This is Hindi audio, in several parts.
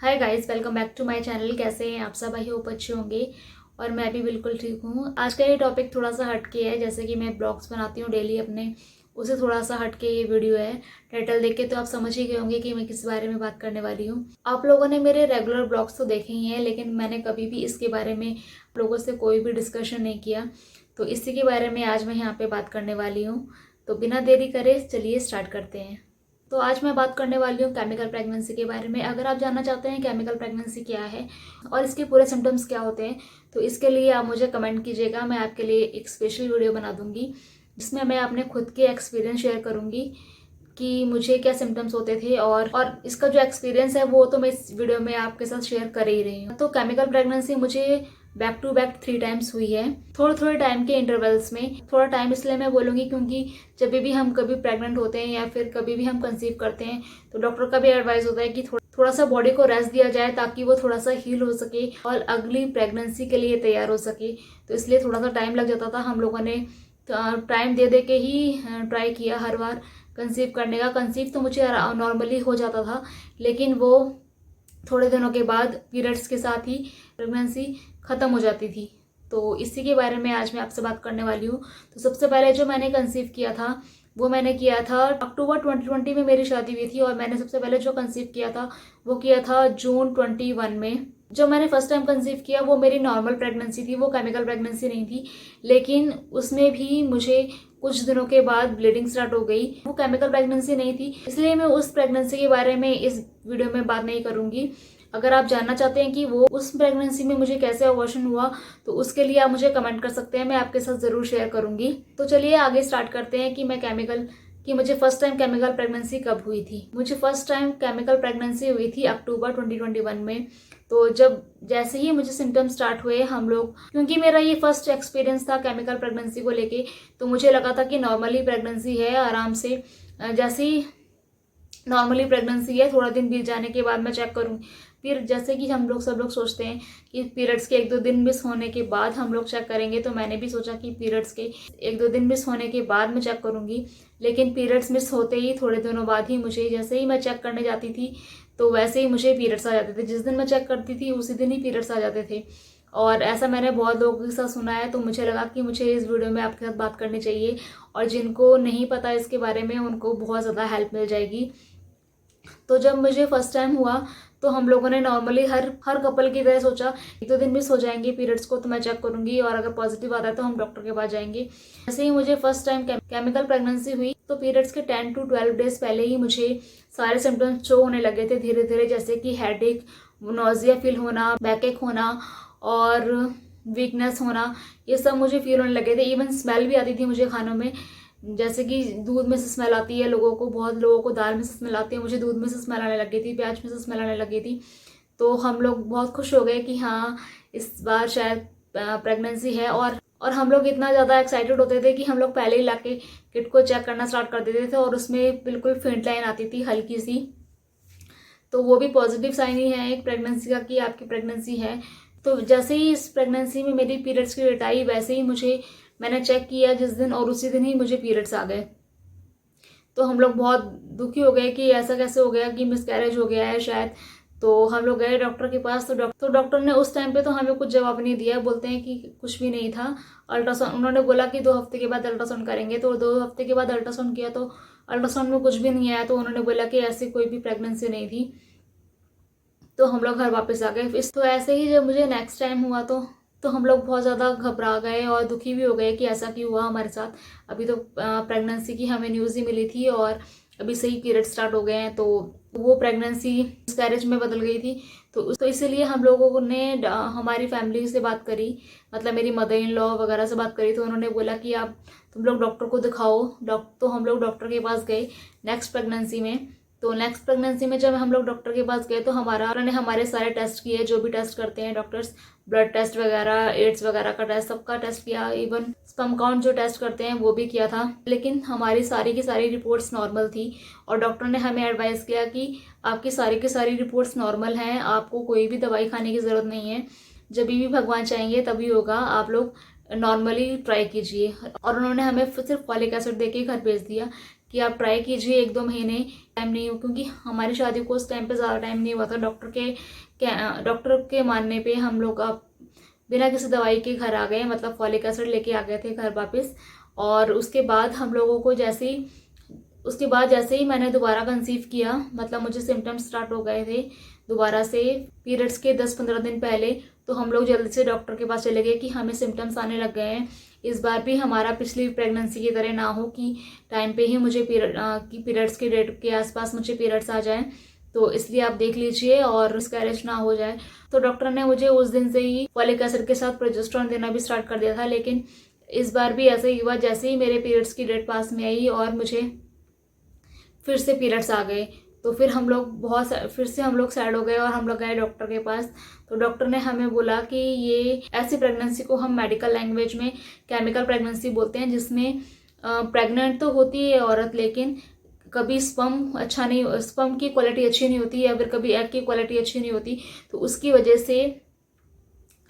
Hi guys, welcome back to my channel. कैसे हैं आप सब? आई होप अच्छे होंगे और मैं भी बिल्कुल ठीक हूँ। आज का ये टॉपिक थोड़ा सा हटके है। जैसे कि मैं ब्लॉग्स बनाती हूँ डेली अपने, उसे थोड़ा सा हटके ये वीडियो है। टाइटल देख के तो आप समझ ही गए होंगे कि मैं किस बारे में बात करने वाली हूँ। आप लोगों ने मेरे रेगुलर ब्लॉग्स तो देखे ही हैं, लेकिन मैंने कभी भी इसके बारे में लोगों से कोई भी डिस्कशन नहीं किया। तो इसी के बारे में आज मैं यहाँ पे बात करने वाली हूँ। तो बिना देरी करे चलिए स्टार्ट करते हैं। तो आज मैं बात करने वाली हूँ केमिकल प्रेगनेंसी के बारे में। अगर आप जानना चाहते हैं केमिकल प्रेगनेंसी क्या है और इसके पूरे सिम्टम्स क्या होते हैं, तो इसके लिए आप मुझे कमेंट कीजिएगा। मैं आपके लिए एक स्पेशल वीडियो बना दूंगी जिसमें मैं अपने खुद के एक्सपीरियंस शेयर करूंगी कि मुझे क्या सिम्टम्स होते थे और इसका जो एक्सपीरियंस है वो तो मैं इस वीडियो में आपके साथ शेयर कर ही रही हूँ। तो केमिकल प्रेगनेंसी मुझे बैक टू बैक 3 टाइम्स हुई है, थोड़े थोड़े टाइम के इंटरवल्स में। थोड़ा टाइम इसलिए मैं बोलूँगी क्योंकि जब भी हम कभी प्रेग्नेंट होते हैं या फिर कभी भी हम कंसीव करते हैं तो डॉक्टर का भी एडवाइस होता है कि थोड़ा सा बॉडी को रेस्ट दिया जाए ताकि वो थोड़ा सा हील हो सके और अगली प्रेगनेंसी के लिए तैयार हो सके। तो इसलिए थोड़ा सा टाइम लग जाता था। हम लोगों ने टाइम दे दे के ही ट्राई किया हर बार कंसीव करने का। कंसीव तो मुझे नॉर्मली हो जाता था, लेकिन वो थोड़े दिनों के बाद पीरियड्स के साथ ही प्रेगनेंसी ख़त्म हो जाती थी। तो इसी के बारे में आज मैं आपसे बात करने वाली हूँ। तो सबसे पहले जो मैंने कंसीव किया था वो मैंने किया था अक्टूबर 2020 में। मेरी शादी हुई थी और मैंने सबसे पहले जो कंसीव किया था वो किया था जून 21 में। जो मैंने फर्स्ट टाइम कंसीव किया वो मेरी नॉर्मल प्रेगनेंसी थी, वो केमिकल प्रेगनेंसी नहीं थी। लेकिन उसमें भी मुझे कुछ दिनों के बाद ब्लीडिंग स्टार्ट हो गई। वो केमिकल प्रेगनेंसी नहीं थी, इसलिए मैं उस प्रेगनेंसी के बारे में इस वीडियो में बात नहीं करूंगी। अगर आप जानना चाहते हैं कि वो उस प्रेगनेंसी में मुझे कैसे अबॉर्शन हुआ तो उसके लिए आप मुझे कमेंट कर सकते हैं, मैं आपके साथ ज़रूर शेयर करूंगी। तो चलिए आगे स्टार्ट करते हैं कि मुझे फर्स्ट टाइम केमिकल प्रेगनेंसी कब हुई थी। मुझे फर्स्ट टाइम केमिकल प्रेगनेंसी हुई थी अक्टूबर 2021 में। तो जब जैसे ही मुझे सिम्टम स्टार्ट हुए, हम लोग, क्योंकि मेरा ये फर्स्ट एक्सपीरियंस था केमिकल प्रेगनेंसी को लेके, तो मुझे लगा था कि नॉर्मली प्रेगनेंसी है, आराम से जैसे ही नॉर्मली प्रेगनेंसी है थोड़ा दिन बीत जाने के बाद मैं चेक करूँ। फिर जैसे कि हम लोग सब लोग सोचते हैं कि पीरियड्स के 1-2 दिन मिस होने के बाद हम लोग चेक करेंगे, तो मैंने भी सोचा कि पीरियड्स के 1-2 दिन मिस होने के बाद मैं चेक करूँगी। लेकिन पीरियड्स मिस होते ही थोड़े दिनों बाद ही मुझे, जैसे ही मैं चेक करने जाती थी तो वैसे ही मुझे पीरियड्स आ जाते थे। जिस दिन मैं चेक करती थी उसी दिन ही पीरियड्स आ जाते थे। और ऐसा मैंने बहुत लोगों के साथ सुना है, तो मुझे लगा कि मुझे इस वीडियो में आपके साथ बात करनी चाहिए और जिनको नहीं पता इसके बारे में उनको बहुत ज़्यादा हेल्प मिल जाएगी। तो जब मुझे फर्स्ट टाइम हुआ तो हम लोगों ने नॉर्मली हर कपल की तरह सोचा 1-2 दिन मिस हो जाएंगे पीरियड्स को तो मैं चेक करूंगी और अगर पॉजिटिव आता है तो हम डॉक्टर के पास जाएंगे। जैसे ही मुझे फर्स्ट टाइम केमिकल प्रेगनेंसी हुई तो पीरियड्स के 10 to 12 डेज पहले ही मुझे सारे सिम्टम्स शो होने लगे थे धीरे धीरे, जैसे कि हेडेक, नोजिया फील होना, बैकएक होना और वीकनेस होना, ये सब मुझे फील होने लगे थे। इवन स्मेल भी आती थी मुझे खानों में, जैसे कि दूध में से स्मेल आती है लोगों को, बहुत लोगों को दाल में से स्मेल आती है, मुझे दूध में से स्मेल आने लगी थी, प्याज में से स्मेल आने लगी थी। तो हम लोग बहुत खुश हो गए कि हाँ इस बार शायद प्रेगनेंसी है। और हम लोग इतना ज़्यादा एक्साइटेड होते थे कि हम लोग पहले ही लाके किट को चेक करना स्टार्ट कर देते थे और उसमें बिल्कुल फेंट लाइन आती थी हल्की सी। तो वो भी पॉजिटिव साइन ही है एक प्रेगनेंसी का कि आपकी प्रेगनेंसी है। तो जैसे ही इस प्रेगनेंसी में मेरी पीरियड्स की डेट आई वैसे ही मैंने चेक किया जिस दिन और उसी दिन ही मुझे पीरियड्स आ गए। तो हम लोग बहुत दुखी हो गए कि ऐसा कैसे हो गया, कि मिसकैरेज हो गया है शायद। तो हम लोग गए डॉक्टर के पास, तो डॉक्टर ने उस टाइम पे तो हमें कुछ जवाब नहीं दिया। बोलते हैं कि कुछ भी नहीं था। अल्ट्रासाउंड उन्होंने बोला कि 2 हफ्ते के बाद अल्ट्रासाउंड करेंगे। तो 2 हफ्ते के बाद अल्ट्रासाउंड किया तो अल्ट्रासाउंड में कुछ भी नहीं आया। तो उन्होंने बोला कि ऐसी कोई भी प्रेगनेंसी नहीं थी। तो हम लोग घर वापस आ गए। तो ऐसे ही जब मुझे नेक्स्ट टाइम हुआ तो हम लोग बहुत ज़्यादा घबरा गए और दुखी भी हो गए कि ऐसा क्यों हुआ हमारे साथ। अभी तो प्रेगनेंसी की हमें न्यूज़ ही मिली थी और अभी से ही पीरियड स्टार्ट हो गए हैं, तो वो प्रेगनेंसी मिसकैरेज में बदल गई थी। तो इसीलिए हम लोगों ने हमारी फैमिली से बात करी, मतलब मेरी मदर इन लॉ वगैरह से बात करी। तो उन्होंने बोला कि आप तुम लोग डॉक्टर को दिखाओ। तो हम लोग डॉक्टर के पास गए नेक्स्ट प्रेगनेंसी में। तो नेक्स्ट प्रेगनेंसी में जब हम लोग डॉक्टर के पास गए तो उन्होंने हमारे सारे टेस्ट किए जो भी टेस्ट करते हैं डॉक्टर्स, ब्लड टेस्ट वगैरह, एड्स वगैरह का टेस्ट, सबका टेस्ट किया। इवन स्पर्म काउंट जो टेस्ट करते हैं वो भी किया था। लेकिन हमारी सारी की सारी रिपोर्ट्स नॉर्मल थी और डॉक्टर ने हमें एडवाइस किया कि आपकी सारी की सारी रिपोर्ट्स नॉर्मल हैं, आपको कोई भी दवाई खाने की ज़रूरत नहीं है, जब भी भगवान चाहेंगे तभी होगा, आप लोग नॉर्मली ट्राई कीजिए। और उन्होंने हमें सिर्फ फॉलिक एसिड दे के घर भेज दिया कि आप ट्राई कीजिए 1-2 महीने, टाइम नहीं हो, क्योंकि हमारी शादी को उस टाइम पे ज़्यादा टाइम नहीं हुआ था। डॉक्टर के मानने पे हम लोग अब बिना किसी दवाई के घर आ गए, मतलब फॉलिक एसिड लेके आ गए थे घर वापस। और उसके बाद हम लोगों को जैसे ही मैंने दोबारा कंसीव किया, मतलब मुझे सिम्टम्स स्टार्ट हो गए थे दोबारा से पीरियड्स के 10-15 दिन पहले, तो हम लोग जल्दी से डॉक्टर के पास चले गए कि हमें सिम्टम्स आने लग गए हैं। इस बार भी हमारा पिछली प्रेगनेंसी की तरह ना हो कि टाइम पे ही मुझे पीरियड्स के डेट के आसपास मुझे पीरियड्स आ जाएं, तो इसलिए आप देख लीजिए और मिसकैरेज ना हो जाए। तो डॉक्टर ने मुझे उस दिन से ही फॉलिक एसिड के साथ प्रोजेस्टेरोन देना भी स्टार्ट कर दिया था। लेकिन इस बार भी ऐसा ही हुआ, जैसे ही मेरे पीरियड्स की डेट पास में आई और मुझे फिर से पीरियड्स आ गए, तो फिर से हम लोग सैड हो गए और हम लोग गए डॉक्टर के पास। तो डॉक्टर ने हमें बोला कि ये ऐसी प्रेगनेंसी को हम मेडिकल लैंग्वेज में केमिकल प्रेगनेंसी बोलते हैं, जिसमें प्रेग्नेंट तो होती है औरत, लेकिन कभी स्पर्म की क्वालिटी अच्छी नहीं होती या फिर कभी एग की क्वालिटी अच्छी नहीं होती। तो उसकी वजह से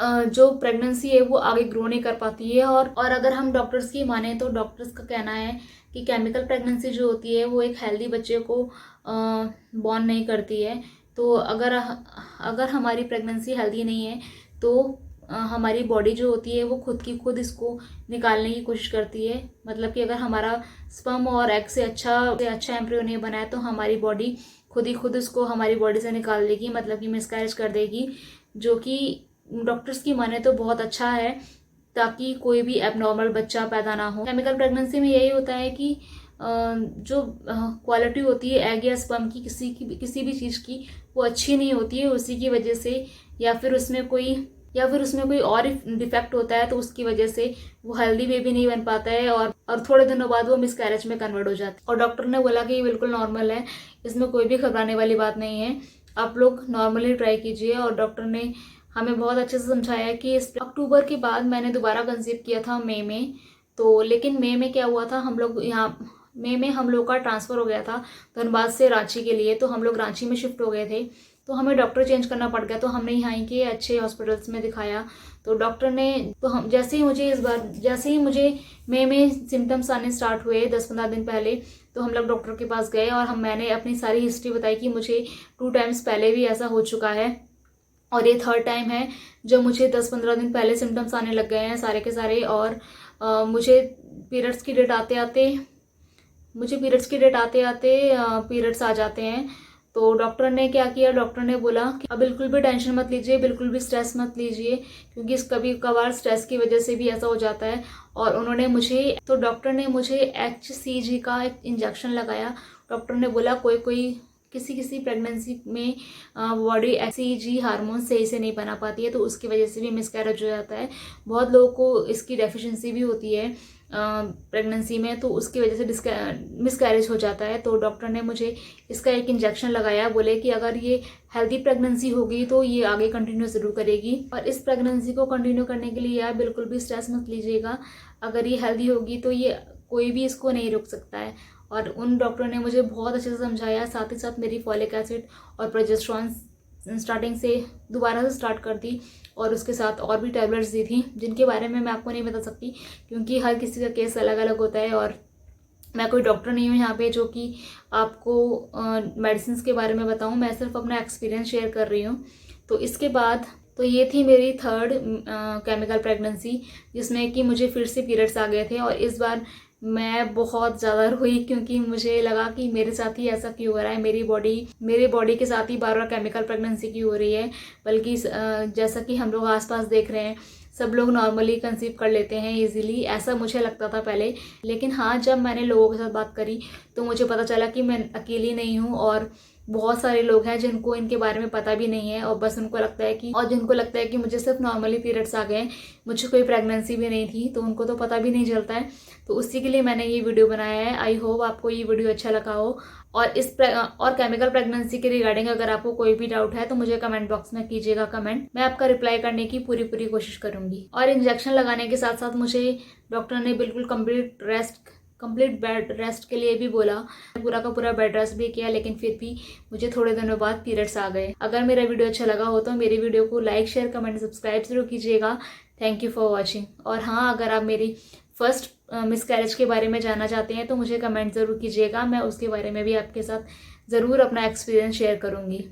जो प्रेगनेंसी है वो आगे ग्रो नहीं कर पाती है। और अगर हम डॉक्टर्स की माने तो डॉक्टर्स का कहना है कि केमिकल प्रेगनेंसी जो होती है वो एक हेल्दी बच्चे को बॉर्न नहीं करती है। तो अगर हमारी प्रेगनेंसी हेल्दी नहीं है तो हमारी बॉडी जो होती है वो खुद इसको निकालने की कोशिश करती है। मतलब कि अगर हमारा स्पर्म और एग से अच्छा एम्ब्रियो नहीं बना है तो हमारी बॉडी खुद उसको हमारी बॉडी से निकाल देगी, मतलब कि मिसकैरेज कर देगी, जो कि डॉक्टर्स की माने तो बहुत अच्छा है, ताकि कोई भी एबनॉर्मल बच्चा पैदा ना हो। केमिकल प्रेगनेंसी में यही होता है कि जो क्वालिटी होती है एग या स्पर्म की किसी भी चीज़ की वो अच्छी नहीं होती है, उसी की वजह से या फिर उसमें कोई और डिफेक्ट होता है, तो उसकी वजह से वो हेल्दी बेबी नहीं बन पाता है और थोड़े दिनों बाद वो मिसकैरेज में कन्वर्ट हो जाता है। और डॉक्टर ने बोला कि ये बिल्कुल नॉर्मल है, इसमें कोई भी घबराने वाली बात नहीं है, आप लोग नॉर्मली ट्राई कीजिए। और डॉक्टर ने हमें बहुत अच्छे से समझाया कि इस अक्टूबर के बाद मैंने दोबारा कंसीव किया था मई में। तो लेकिन मई में क्या हुआ था, मई में हम लोग का ट्रांसफ़र हो गया था धनबाद से रांची के लिए, तो हम लोग रांची में शिफ्ट हो गए थे, तो हमें डॉक्टर चेंज करना पड़ गया। तो हमने यहाँ के अच्छे हॉस्पिटल्स में दिखाया। तो डॉक्टर ने जैसे ही मुझे मई में सिम्टम्स आने स्टार्ट हुए 10-15 दिन पहले, तो हम लोग डॉक्टर के पास गए और मैंने अपनी सारी हिस्ट्री बताई कि मुझे 2 टाइम्स पहले भी ऐसा हो चुका है और ये 3rd टाइम है जब मुझे 10-15 दिन पहले सिम्टम्स आने लग गए हैं सारे के सारे। और मुझे पीरियड्स की डेट आते आते पीरियड्स आ जाते हैं। तो डॉक्टर ने क्या किया, डॉक्टर ने बोला कि अब बिल्कुल भी टेंशन मत लीजिए, बिल्कुल भी स्ट्रेस मत लीजिए, क्योंकि कभी कभार स्ट्रेस की वजह से भी ऐसा हो जाता है। और डॉक्टर ने मुझे HCG का एक इंजेक्शन लगाया। डॉक्टर ने बोला किसी प्रेगनेंसी में बॉडी HCG हार्मोन सही से नहीं बना पाती है, तो उसकी वजह से भी मिसकैरेज हो जाता है। बहुत लोगों को इसकी डेफिशिएंसी भी होती है प्रेगनेंसी में, तो उसकी वजह से मिसकैरेज हो जाता है। तो डॉक्टर ने मुझे इसका एक इंजेक्शन लगाया, बोले कि अगर ये हेल्दी प्रेगनेंसी होगी तो ये आगे कंटिन्यू ज़रूर करेगी, और इस प्रेगनेंसी को कंटिन्यू करने के लिए आप बिल्कुल भी स्ट्रेस मत लीजिएगा। अगर ये हेल्दी होगी तो ये कोई भी इसको नहीं रोक सकता है। और उन डॉक्टर ने मुझे बहुत अच्छे से समझाया, साथ ही साथ मेरी फॉलिक एसिड और प्रोजेस्टेरोन स्टार्टिंग से दोबारा से स्टार्ट कर दी, और उसके साथ और भी टैबलेट्स दी थी, जिनके बारे में मैं आपको नहीं बता सकती क्योंकि हर किसी का केस अलग अलग होता है, और मैं कोई डॉक्टर नहीं हूँ यहाँ पे जो कि आपको मेडिसिन के बारे में बताऊँ। मैं सिर्फ अपना एक्सपीरियंस शेयर कर रही हूँ। तो इसके बाद तो ये थी मेरी 3rd केमिकल प्रेगनेंसी, जिसमें कि मुझे फिर से पीरियड्स आ गए थे। और इस बार मैं बहुत ज़्यादा रोई, क्योंकि मुझे लगा कि मेरे साथ ही ऐसा क्यों हो रहा है, मेरी बॉडी के साथ ही बार केमिकल प्रेगनेंसी क्यों हो रही है। बल्कि जैसा कि हम लोग आसपास देख रहे हैं, सब लोग नॉर्मली कंसीव कर लेते हैं इजीली, ऐसा मुझे लगता था पहले। लेकिन हाँ, जब मैंने लोगों के साथ बात करी तो मुझे पता चला कि मैं अकेली नहीं हूँ, और बहुत सारे लोग हैं जिनको इनके बारे में पता भी नहीं है, और बस जिनको लगता है कि मुझे सिर्फ नॉर्मली पीरियड्स आ गए, मुझे कोई प्रेगनेंसी भी नहीं थी, तो उनको तो पता भी नहीं चलता है। तो उसी के लिए मैंने ये वीडियो बनाया है। आई होप आपको ये वीडियो अच्छा लगा हो। और केमिकल प्रेगनेंसी के रिगार्डिंग अगर आपको कोई भी डाउट है तो मुझे कमेंट बॉक्स में कीजिएगा कमेंट, मैं आपका रिप्लाई करने की पूरी कोशिश करूंगी। और इंजेक्शन लगाने के साथ साथ मुझे डॉक्टर ने बिल्कुल कंप्लीट बेड रेस्ट के लिए भी बोला। पूरा का पूरा बेड रेस्ट भी किया, लेकिन फिर भी मुझे थोड़े दिनों बाद पीरियड्स आ गए। अगर मेरा वीडियो अच्छा लगा हो तो मेरी वीडियो को लाइक शेयर कमेंट सब्सक्राइब जरूर कीजिएगा। Thank you for watching. और हाँ, अगर आप मेरी फर्स्ट मिसकैरेज के बारे में जानना चाहते हैं तो मुझे कमेंट ज़रूर कीजिएगा, मैं उसके बारे में भी आपके साथ ज़रूर अपना एक्सपीरियंस शेयर करूँगी।